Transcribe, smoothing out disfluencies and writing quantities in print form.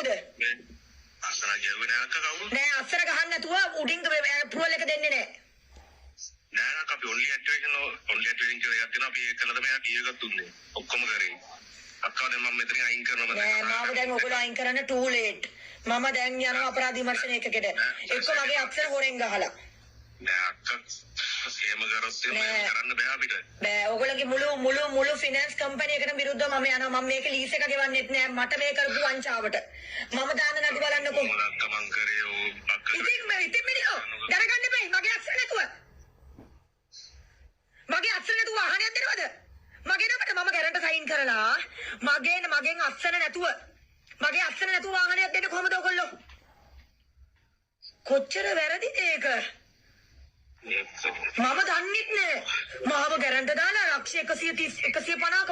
කවුද? අස්සර ගැව්වේ නෑ අක්කා කවුරු? නෑ අස්සර ගහන්න නැතුව උඩින් ප්‍රෝල් එක දෙන්නේ නෑ. නෑ අක්කා අපි ඔන්ලි ඇක්ටිවේෂන් කියලා එකක් තියෙනවා අපි ඒක කළා තමයි කීය එකක් දුන්නේ. ඔක්කොම කරේ. අක්කා දැන් මම මෙතනින් අයින් කරනවා නෑ මාව දැන් ඔයගොල්ලෝ අයින් කරන්න too late. මම දැන් යනවා අපරාධ විමර්ශන එකකට. එක්ක මගේ අක්ෂර හොරෙන් ගහලා. නෑ අක්කා එහෙම කරොත් එහෙම කරන්න බෑ අපිට. බෑ ඔයගොල්ලෝගේ මුළු ෆිනෑන්ස් කම්පැනි එකකට විරුද්ධව මම යනවා. මම මේක ලීස් එක ගෙවන්නෙත් නෑ. මට මේ කරපු වංචාවට. මම දාන්න නැති බලන්නකෝ. අක්කා මං කරේ ඕ අක්කා. ඉතින් මිනිහෝ දරගන්න එපා. මගේ අක්ෂර නැතුව. මගේ අක්ෂර නැතුව අහන්නයක් දෙනවද? මගේ නමට මම ගැරන්ට සයින් කරලා මගෙන් අක්ෂර නැතුව මගේ අක්ෂර නැතුව වාහනයක් දෙන්න කොහමද ඔයගොල්ලෝ? කොච්චර වැරදිද ඒක? මම දන්නෙත් නෑ. මාව ගැරන්ට දාලා ලක්ෂ 130 150ක